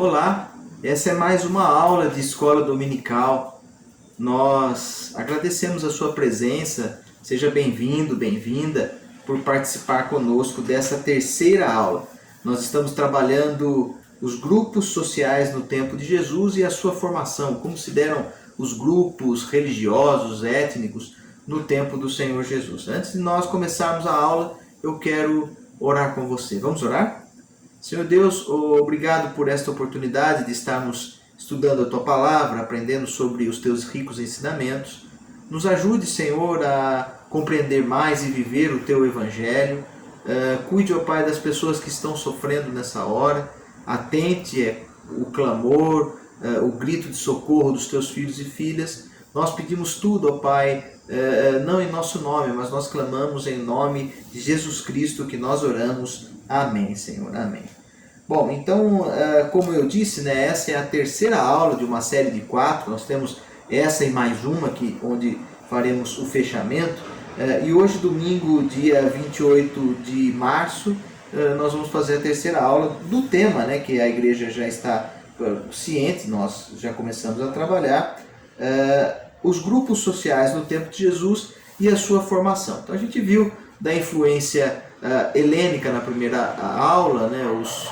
Olá, essa é mais uma aula de escola dominical. Nós agradecemos a sua presença, seja bem-vindo, bem-vinda por participar conosco dessa terceira aula. Nós estamos trabalhando os grupos sociais no tempo de Jesus e a sua formação, como se deram os grupos religiosos, étnicos no tempo do Senhor Jesus. Antes de nós começarmos a aula, eu quero orar com você. Vamos orar? Senhor Deus, obrigado por esta oportunidade de estarmos estudando a Tua Palavra, aprendendo sobre os Teus ricos ensinamentos. Nos ajude, Senhor, a compreender mais e viver o Teu Evangelho. Cuide, ó Pai, das pessoas que estão sofrendo nessa hora. Atente o clamor, o grito de socorro dos Teus filhos e filhas. Nós pedimos tudo, ó Pai, não em nosso nome, mas nós clamamos em nome de Jesus Cristo que nós oramos. Amém, Senhor. Amém. Bom, então, como eu disse, né, essa é a terceira aula de uma série de 4. Nós temos essa e mais uma, onde faremos o fechamento. E hoje, domingo, dia 28 de março, nós vamos fazer a terceira aula do tema, né, que a igreja já está ciente, nós já começamos a trabalhar, os grupos sociais no tempo de Jesus e a sua formação. Então, a gente viu da influência helênica na primeira aula, né,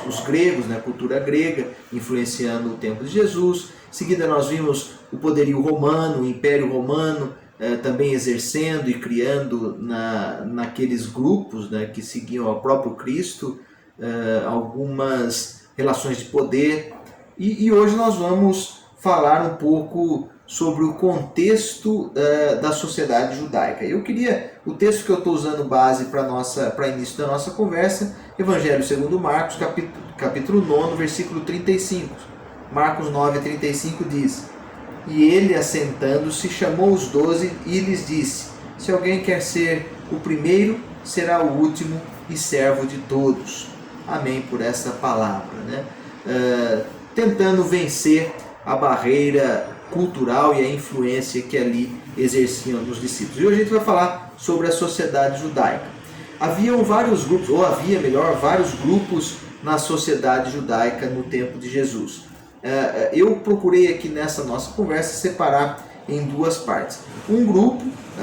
os gregos, né, a cultura grega influenciando o tempo de Jesus. Em seguida nós vimos o poderio romano, o Império Romano também exercendo e criando naqueles grupos, né, que seguiam ao próprio Cristo algumas relações de poder. E hoje nós vamos falar um pouco sobre o contexto da sociedade judaica. O texto que eu estou usando base para início da nossa conversa, Evangelho segundo Marcos, capítulo 9, versículo 35. Marcos 9, 35 diz: E ele, assentando-se, chamou os 12 e lhes disse: Se alguém quer ser o primeiro, será o último e servo de todos. Amém por essa palavra, né? Tentando vencer a barreira cultural e a influência que ali exerciam nos discípulos. E hoje a gente vai falar sobre a sociedade judaica. Havia vários grupos na sociedade judaica no tempo de Jesus. Eu procurei aqui nessa nossa conversa separar em duas partes.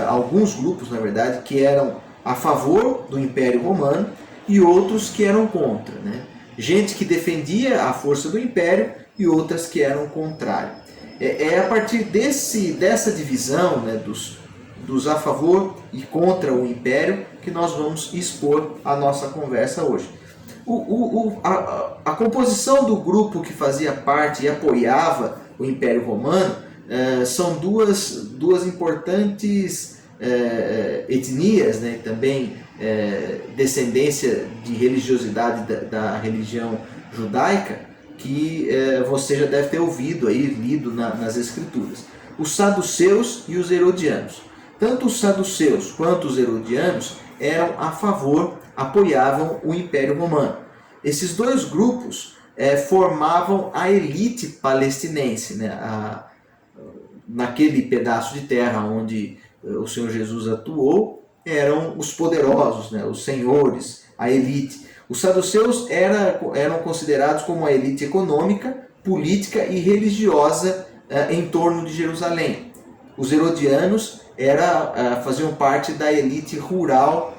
Alguns grupos na verdade, que eram a favor do Império Romano e outros que eram contra, né? Gente que defendia a força do Império e outras que eram contrárias. É a partir dessa divisão, né, dos a favor e contra o Império que nós vamos expor a nossa conversa hoje. A composição do grupo que fazia parte e apoiava o Império Romano são duas importantes etnias, né, também descendência de religiosidade da religião judaica, que você já deve ter ouvido aí, lido nas escrituras. Os saduceus e os herodianos. Tanto os saduceus quanto os herodianos eram a favor, apoiavam o Império Romano. Esses dois grupos formavam a elite palestinense, né? Naquele pedaço de terra onde o Senhor Jesus atuou, eram os poderosos, né? Os senhores, a elite. Os saduceus eram considerados como a elite econômica, política e religiosa em torno de Jerusalém. Os herodianos faziam parte da elite rural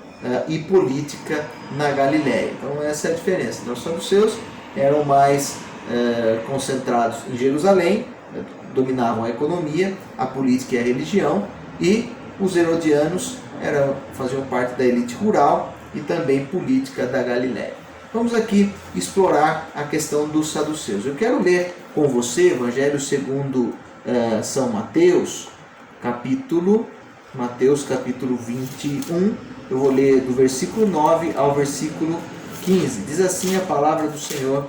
e política na Galiléia. Então essa é a diferença. Então, os saduceus eram mais concentrados em Jerusalém, dominavam a economia, a política e a religião, e os herodianos faziam parte da elite rural e também política da Galiléia. Vamos aqui explorar a questão dos saduceus. Eu quero ler com você Evangelho segundo São Mateus, capítulo 21. Eu vou ler do versículo 9 ao versículo 15. Diz assim a palavra do Senhor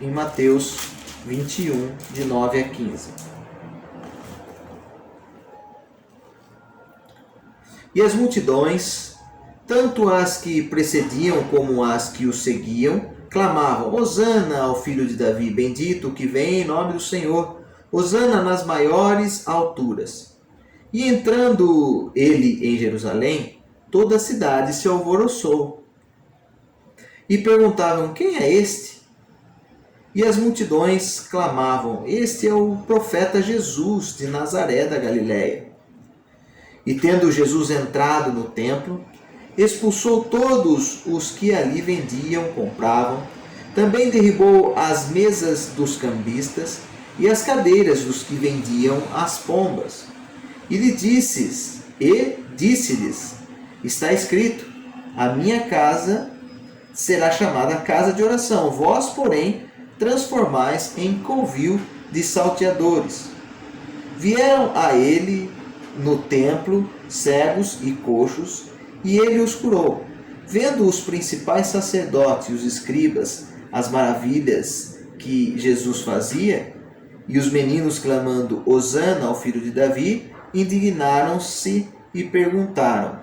em Mateus 21, de 9 a 15. E as multidões, tanto as que precediam como as que o seguiam, clamavam: Hosana ao filho de Davi, bendito o que vem em nome do Senhor, Hosana nas maiores alturas. E entrando ele em Jerusalém, toda a cidade se alvoroçou. E perguntavam: quem é este? E as multidões clamavam: Este é o profeta Jesus de Nazaré da Galiléia. E tendo Jesus entrado no templo, expulsou todos os que ali vendiam, compravam. Também derribou as mesas dos cambistas e as cadeiras dos que vendiam as pombas. E disse-lhes: Está escrito: A minha casa será chamada casa de oração. Vós, porém, transformais em covil de salteadores. Vieram a ele no templo cegos e coxos, e ele os curou. Vendo os principais sacerdotes e os escribas as maravilhas que Jesus fazia, e os meninos clamando Hosana ao filho de Davi, indignaram-se e perguntaram.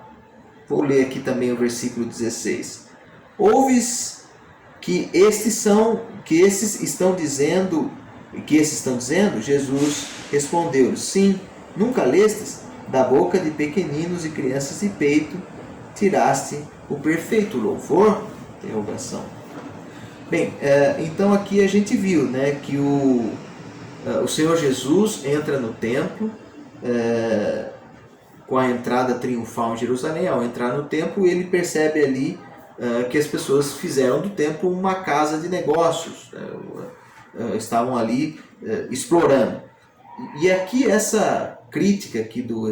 Vou ler aqui também o versículo 16. Ouves que estes estão dizendo? Jesus respondeu: Sim, nunca lestes? Da boca de pequeninos e crianças de peito tiraste o perfeito louvor? Interrogação. Bem, então aqui a gente viu, né, que o Senhor Jesus entra no templo com a entrada triunfal em Jerusalém. Ao entrar no templo, ele percebe ali que as pessoas fizeram do templo uma casa de negócios, estavam ali explorando. E aqui essa crítica aqui do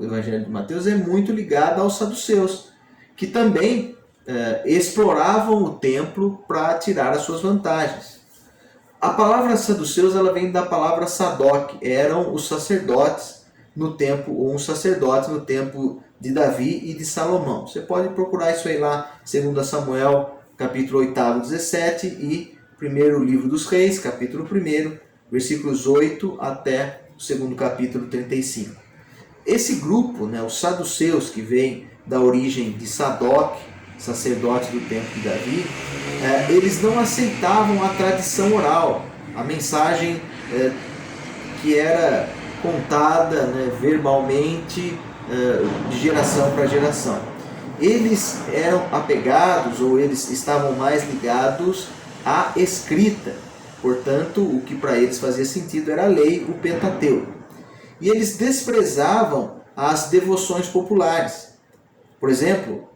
Evangelho de Mateus é muito ligada aos saduceus, que também exploravam o templo para tirar as suas vantagens. A palavra saduceus ela vem da palavra Sadoc, eram os sacerdotes no templo, ou um sacerdote no templo de Davi e de Salomão. Você pode procurar isso aí lá, 2 Samuel, capítulo 8, 17 e 1 livro dos Reis, capítulo 1, versículos 8 até o 2º capítulo 35. Esse grupo, né, os saduceus, que vem da origem de Sadoc, sacerdote do templo de Davi, eles não aceitavam a tradição oral, a mensagem que era contada, né, verbalmente, de geração para geração. Eles eram apegados, ou eles estavam mais ligados à escrita. Portanto, o que para eles fazia sentido era a lei, o Pentateuco. E eles desprezavam as devoções populares. Por exemplo,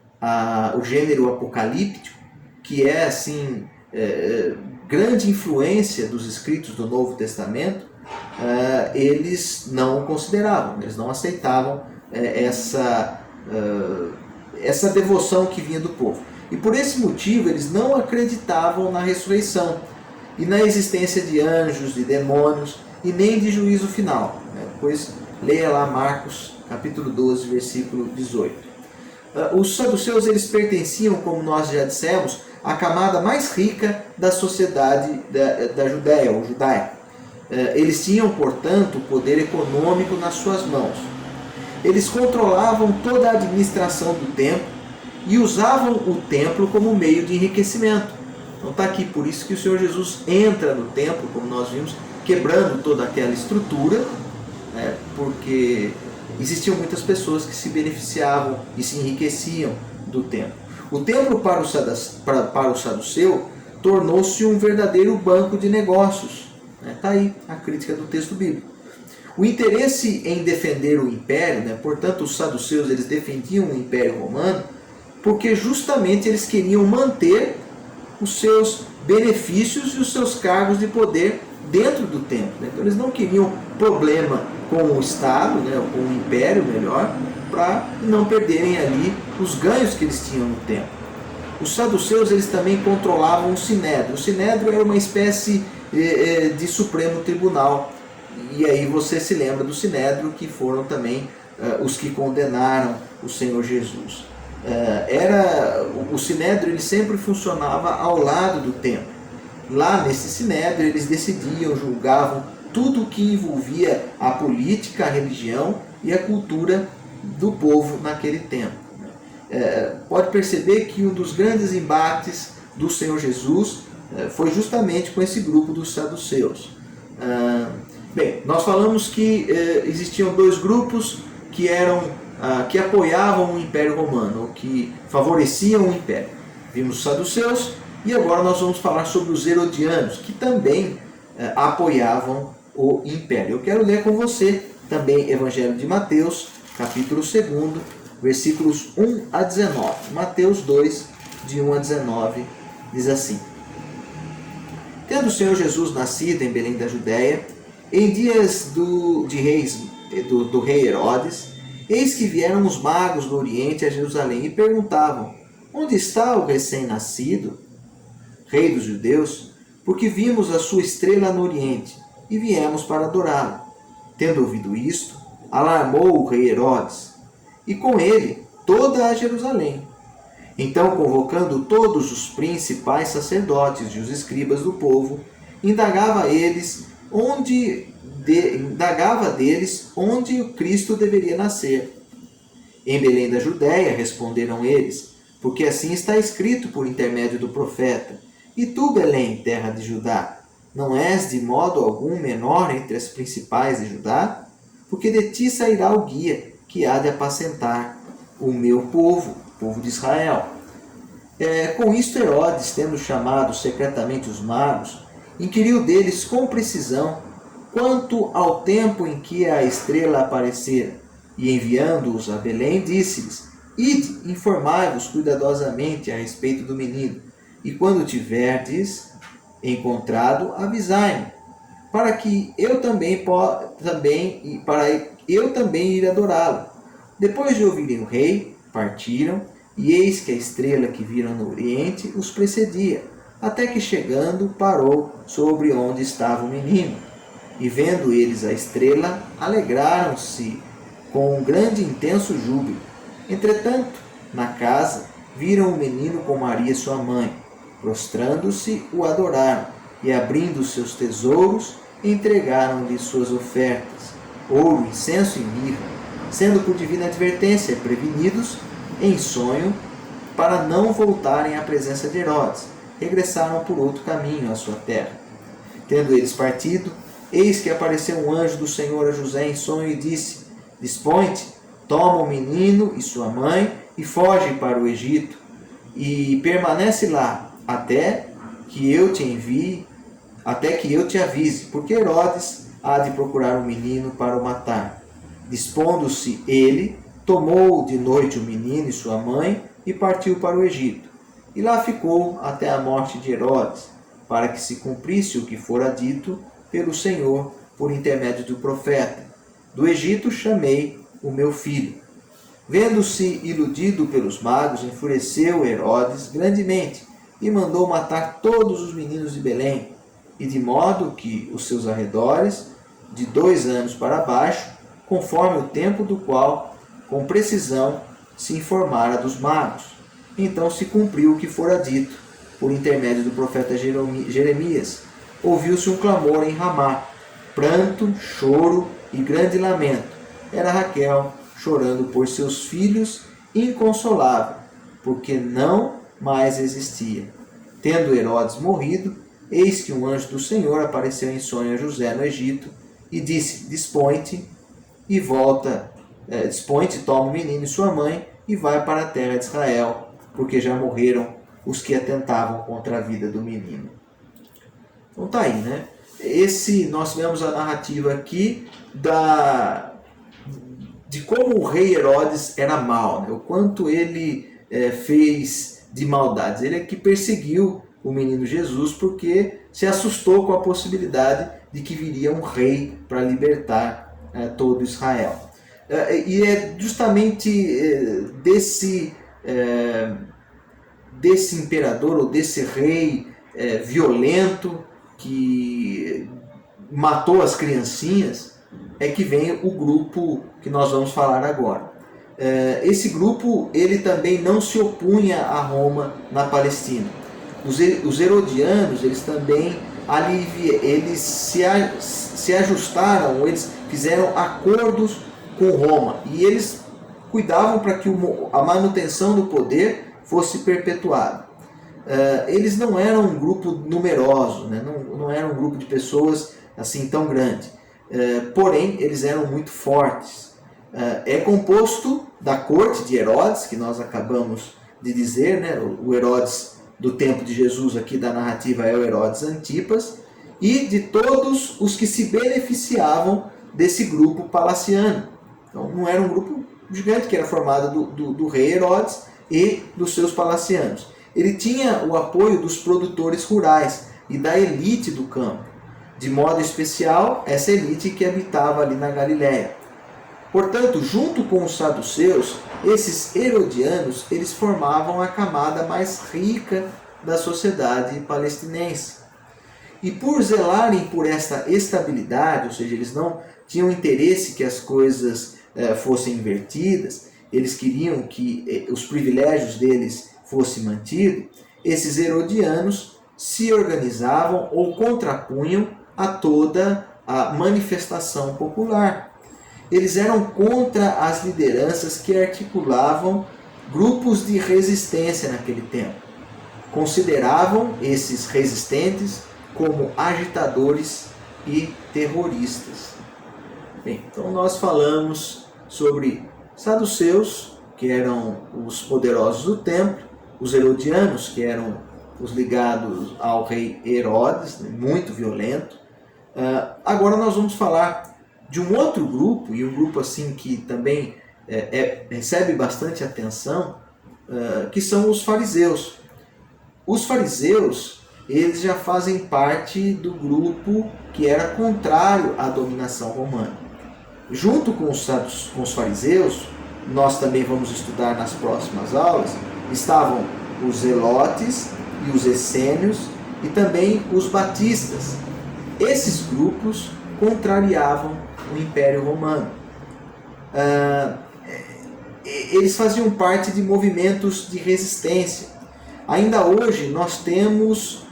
o gênero apocalíptico, que é assim grande influência dos escritos do Novo Testamento, eles não consideravam, eles não aceitavam essa devoção que vinha do povo. E por esse motivo eles não acreditavam na ressurreição e na existência de anjos, de demônios e nem de juízo final. Depois leia lá Marcos capítulo 12, versículo 18. Os saduceus eles pertenciam, como nós já dissemos, à camada mais rica da sociedade da Judéia, ou judaica. Eles tinham, portanto, o poder econômico nas suas mãos. Eles controlavam toda a administração do templo e usavam o templo como meio de enriquecimento. Então está aqui, por isso que o Senhor Jesus entra no templo, como nós vimos, quebrando toda aquela estrutura, né, porque existiam muitas pessoas que se beneficiavam e se enriqueciam do templo. O templo para o saduceu tornou-se um verdadeiro banco de negócios. Está aí a crítica do texto bíblico. O interesse em defender o império, né, portanto os saduceus eles defendiam o império romano porque justamente eles queriam manter os seus benefícios e os seus cargos de poder dentro do templo. Né? Então eles não queriam problema com o Estado, né, ou com o Império, melhor, para não perderem ali os ganhos que eles tinham no templo. Os saduceus eles também controlavam o Sinédrio. O Sinédrio era uma espécie de Supremo Tribunal. E aí você se lembra do Sinédrio, que foram também os que condenaram o Senhor Jesus. O Sinédrio ele sempre funcionava ao lado do templo. Lá nesse Sinédrio eles decidiam, julgavam tudo o que envolvia a política, a religião e a cultura do povo naquele tempo. Pode perceber que um dos grandes embates do Senhor Jesus foi justamente com esse grupo dos saduceus. Bem, nós falamos que existiam dois grupos que apoiavam o Império Romano, ou que favoreciam o Império. Vimos os saduceus E agora nós vamos falar sobre os herodianos, que também apoiavam o império. Eu quero ler com você também Evangelho de Mateus, capítulo 2, versículos 1 a 19. Mateus 2, de 1 a 19, diz assim: Tendo o Senhor Jesus nascido em Belém da Judéia, em dias do rei Herodes, eis que vieram os magos do Oriente a Jerusalém e perguntavam: Onde está o recém-nascido, rei dos judeus? Porque vimos a sua estrela no Oriente e viemos para adorá-lo. Tendo ouvido isto, alarmou o rei Herodes, e com ele toda a Jerusalém. Então, convocando todos os principais sacerdotes e os escribas do povo, indagava deles onde o Cristo deveria nascer. Em Belém da Judéia, responderam eles, porque assim está escrito por intermédio do profeta: E tu, Belém, terra de Judá, não és de modo algum menor entre as principais de Judá? Porque de ti sairá o guia que há de apacentar o meu povo, o povo de Israel. Com isto Herodes, tendo chamado secretamente os magos, inquiriu deles com precisão quanto ao tempo em que a estrela aparecera, e enviando-os a Belém, disse-lhes: Ide, informai-vos cuidadosamente a respeito do menino, e quando tiverdes encontrado, avisai-me, para que eu também ir adorá-lo. Depois de ouvirem o rei, partiram, e eis que a estrela que viram no oriente os precedia, até que chegando parou sobre onde estava o menino. E vendo eles a estrela, alegraram-se com um grande e intenso júbilo. Entretanto, na casa, viram o menino com Maria sua mãe. Prostrando-se, o adoraram, e abrindo seus tesouros, entregaram-lhe suas ofertas, ouro, incenso e mirra, sendo por divina advertência prevenidos em sonho para não voltarem à presença de Herodes. Regressaram por outro caminho à sua terra. Tendo eles partido, eis que apareceu um anjo do Senhor a José em sonho e disse: Dispõe-te, toma o menino e sua mãe e foge para o Egito, e permanece lá até que eu te avise, porque Herodes há de procurar o menino para o matar. Dispondo-se ele, tomou de noite o menino e sua mãe e partiu para o Egito. E lá ficou até a morte de Herodes, para que se cumprisse o que fora dito pelo Senhor por intermédio do profeta: Do Egito chamei o meu filho. Vendo-se iludido pelos magos, enfureceu Herodes grandemente e mandou matar todos os meninos de Belém, e de modo que os seus arredores, de 2 anos para baixo, conforme o tempo do qual, com precisão, se informara dos magos. Então se cumpriu o que fora dito, por intermédio do profeta Jeremias. Ouviu-se um clamor em Ramá, pranto, choro e grande lamento. Era Raquel chorando por seus filhos, inconsolável, porque não mais existia. Tendo Herodes morrido, eis que um anjo do Senhor apareceu em sonho a José no Egito e disse: Dispõe-te e dispõe-te, toma o menino e sua mãe e vai para a terra de Israel, porque já morreram os que atentavam contra a vida do menino. Então tá aí, né? Nós vemos a narrativa aqui de como o rei Herodes era mau, né? O quanto ele fez de maldades. Ele é que perseguiu o menino Jesus porque se assustou com a possibilidade de que viria um rei para libertar todo Israel. E é justamente desse imperador ou desse rei violento que matou as criancinhas é que vem o grupo que nós vamos falar agora. Esse grupo ele também não se opunha a Roma na Palestina. Os herodianos eles também eles se ajustaram, eles fizeram acordos com Roma e eles cuidavam para que a manutenção do poder fosse perpetuada. Eles não eram um grupo numeroso, né? Não eram um grupo de pessoas assim tão grande. Porém, eles eram muito fortes. É composto da corte de Herodes, que nós acabamos de dizer, né? O Herodes do tempo de Jesus aqui da narrativa é o Herodes Antipas, e de todos os que se beneficiavam desse grupo palaciano. Então não era um grupo gigante que era formado do rei Herodes e dos seus palacianos. Ele tinha o apoio dos produtores rurais e da elite do campo, de modo especial essa elite que habitava ali na Galiléia. Portanto, junto com os saduceus, esses herodianos, eles formavam a camada mais rica da sociedade palestinense. E por zelarem por esta estabilidade, ou seja, eles não tinham interesse que as coisas fossem invertidas, eles queriam que os privilégios deles fossem mantidos, esses herodianos se organizavam ou contrapunham a toda a manifestação popular. Eles eram contra as lideranças que articulavam grupos de resistência naquele tempo. Consideravam esses resistentes como agitadores e terroristas. Bem, então nós falamos sobre saduceus, que eram os poderosos do templo, os herodianos, que eram os ligados ao rei Herodes, muito violento. Agora nós vamos falar de um outro grupo, e um grupo assim que também recebe bastante atenção, que são os fariseus. Os fariseus, eles já fazem parte do grupo que era contrário à dominação romana. Junto com os fariseus, nós também vamos estudar nas próximas aulas, estavam os zelotes e os essênios e também os batistas. Esses grupos contrariavam o Império Romano. Eles faziam parte de movimentos de resistência. Ainda hoje nós temos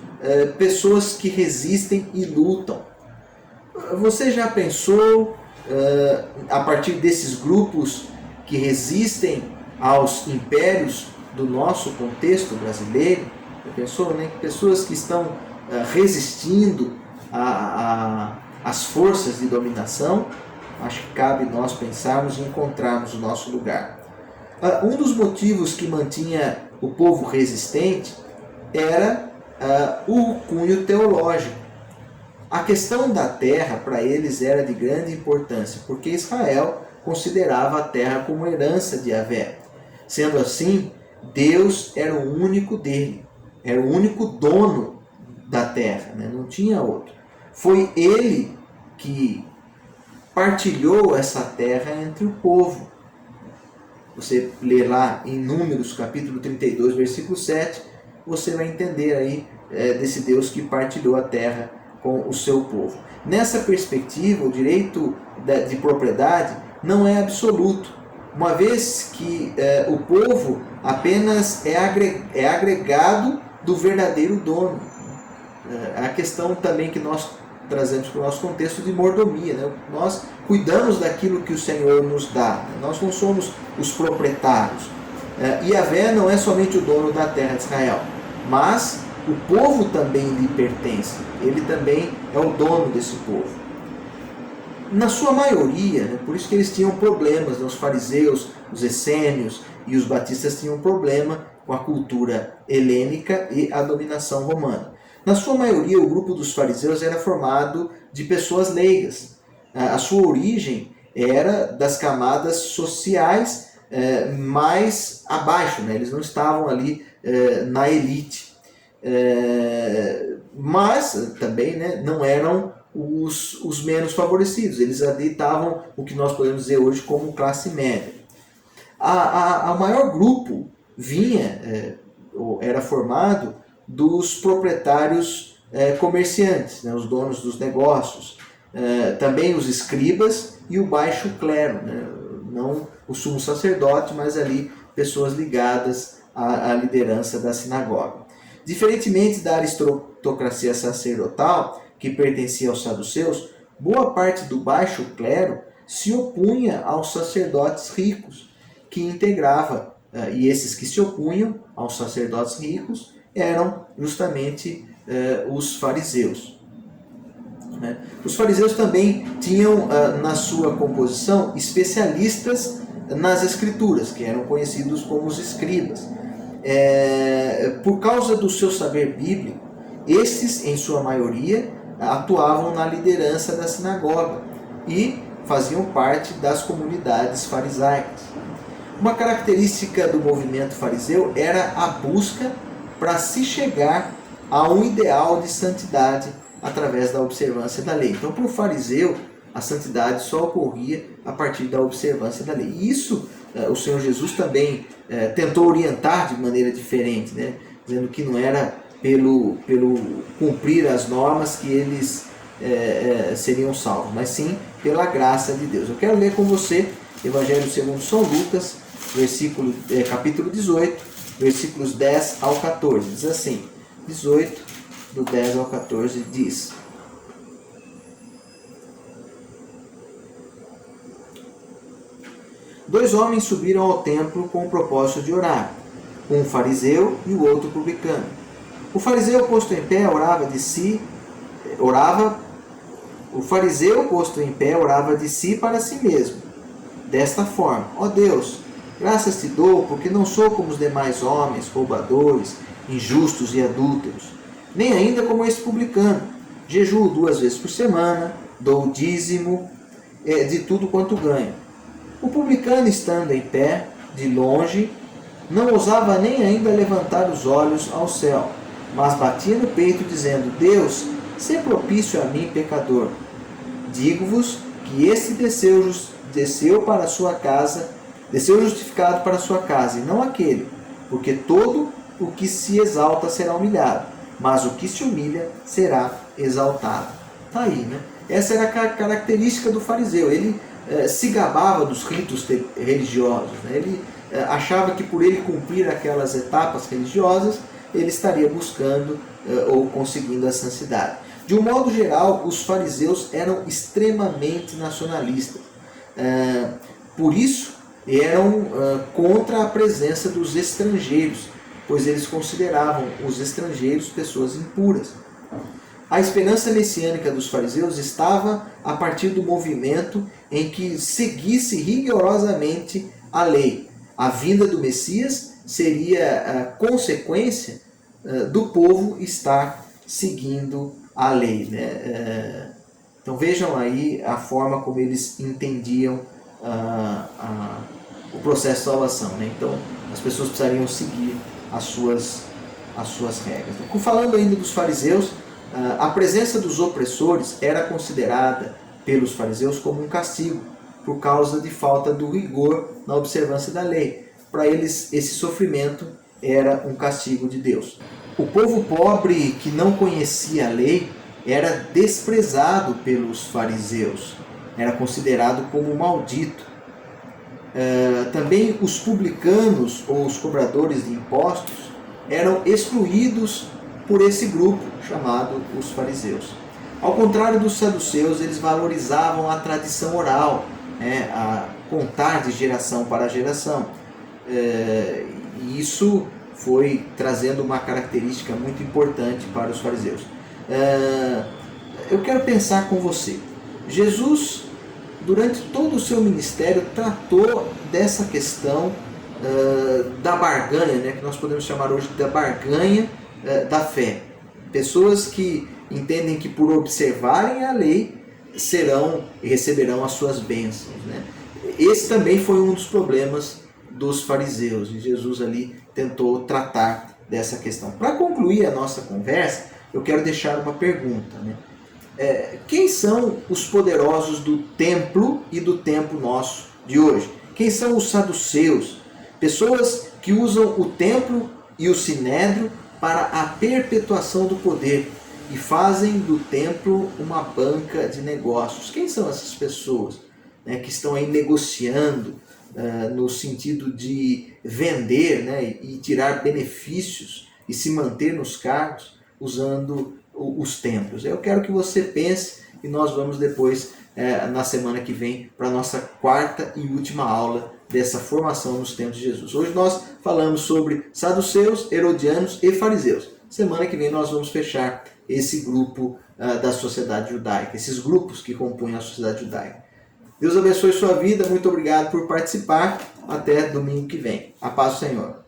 pessoas que resistem e lutam. Você já pensou, a partir desses grupos que resistem aos impérios do nosso contexto brasileiro, já pensou, né? Pessoas que estão resistindo às forças de dominação? Acho que cabe nós pensarmos e encontrarmos o nosso lugar. Um dos motivos que mantinha o povo resistente era o cunho teológico. A questão da terra para eles era de grande importância, porque Israel considerava a terra como herança de Yahvé. Sendo assim, Deus era o único dele, era o único dono da terra, né? Não tinha outro. Foi ele que partilhou essa terra entre o povo. Você lê lá em Números, capítulo 32, versículo 7, você vai entender aí desse Deus que partilhou a terra com o seu povo. Nessa perspectiva, o direito de propriedade não é absoluto, uma vez que o povo apenas é agregado do verdadeiro dono. A questão também que nós trazemos para o nosso contexto de mordomia, né? Nós cuidamos daquilo que o Senhor nos dá, nós não somos os proprietários. Yahvé não é somente o dono da terra de Israel, mas o povo também lhe pertence, ele também é o dono desse povo. Na sua maioria, né, por isso que eles tinham problemas, né, os fariseus, os essênios e os batistas tinham problema com a cultura helênica e a dominação romana. Na sua maioria, o grupo dos fariseus era formado de pessoas leigas. A sua origem era das camadas sociais mais abaixo, né? Eles não estavam ali na elite. Mas também, né, não eram os menos favorecidos. Eles ali estavam o que nós podemos dizer hoje como classe média. O maior grupo era formado dos proprietários comerciantes, né, os donos dos negócios, também os escribas e o baixo clero, né, não o sumo sacerdote, mas ali pessoas ligadas à liderança da sinagoga. Diferentemente da aristocracia sacerdotal, que pertencia aos saduceus, boa parte do baixo clero se opunha aos sacerdotes ricos, que integrava, e esses que se opunham aos sacerdotes ricos eram justamente os fariseus. Os fariseus também tinham na sua composição especialistas nas escrituras, que eram conhecidos como os escribas. por causa do seu saber bíblico, estes, em sua maioria, atuavam na liderança da sinagoga e faziam parte das comunidades farisaicas. Uma característica do movimento fariseu era a busca para se chegar a um ideal de santidade através da observância da lei. Então, para o fariseu, a santidade só ocorria a partir da observância da lei. E isso o Senhor Jesus também tentou orientar de maneira diferente, né? Dizendo que não era pelo cumprir as normas que eles seriam salvos, mas sim pela graça de Deus. Eu quero ler com você Evangelho segundo São Lucas, capítulo 18, versículos 10 ao 14. Diz assim, 18, do 10 ao 14, diz: Dois homens subiram ao templo com o propósito de orar, um fariseu e o outro publicano. O fariseu, posto em pé, orava de si para si mesmo, desta forma: Ó Deus, graças te dou, porque não sou como os demais homens, roubadores, injustos e adúlteros, nem ainda como esse publicano. Jejuo 2 vezes por semana, dou o dízimo de tudo quanto ganho. O publicano, estando em pé, de longe, não ousava nem ainda levantar os olhos ao céu, mas batia no peito, dizendo: Deus, sê propício a mim, pecador. Digo-vos que este desceu justificado para a sua casa, e não aquele, porque todo o que se exalta será humilhado, mas o que se humilha será exaltado. Está aí, né? Essa era a característica do fariseu. Ele se gabava dos ritos religiosos, né? Ele achava que por ele cumprir aquelas etapas religiosas, ele estaria buscando ou conseguindo a santidade. De um modo geral, os fariseus eram extremamente nacionalistas. Por isso, eram contra a presença dos estrangeiros, pois eles consideravam os estrangeiros pessoas impuras. A esperança messiânica dos fariseus estava a partir do movimento em que seguisse rigorosamente a lei. A vinda do Messias seria a consequência do povo estar seguindo a lei, né? Então vejam aí a forma como eles entendiam o processo de salvação, né? Então as pessoas precisariam seguir as suas regras. Falando ainda dos fariseus, a presença dos opressores era considerada pelos fariseus como um castigo, por causa de falta do rigor na observância da lei. Para eles, esse sofrimento era um castigo de Deus. O povo pobre que não conhecia a lei era desprezado pelos fariseus, era considerado como maldito. Também os publicanos ou os cobradores de impostos eram excluídos por esse grupo chamado os fariseus. Ao contrário dos saduceus, eles valorizavam a tradição oral, né, a contar de geração para geração. E isso foi trazendo uma característica muito importante para os fariseus. Eu quero pensar com você. Jesus, durante todo o seu ministério, tratou dessa questão da barganha, né, que nós podemos chamar hoje da barganha da fé. Pessoas que entendem que por observarem a lei serão e receberão as suas bênçãos, né? Esse também foi um dos problemas dos fariseus, e Jesus ali tentou tratar dessa questão. Para concluir a nossa conversa, eu quero deixar uma pergunta, né? Quem são os poderosos do templo e do tempo nosso de hoje? Quem são os saduceus? Pessoas que usam o templo e o sinédrio para a perpetuação do poder e fazem do templo uma banca de negócios. Quem são essas pessoas, né, que estão aí negociando no sentido de vender, né, e tirar benefícios e se manter nos cargos usando os templos? Eu quero que você pense, e nós vamos depois, na semana que vem, para a nossa quarta e última aula dessa formação nos tempos de Jesus. Hoje nós falamos sobre saduceus, herodianos e fariseus. Semana que vem nós vamos fechar esse grupo da sociedade judaica, esses grupos que compõem a sociedade judaica. Deus abençoe sua vida, muito obrigado por participar. Até domingo que vem. A paz do Senhor.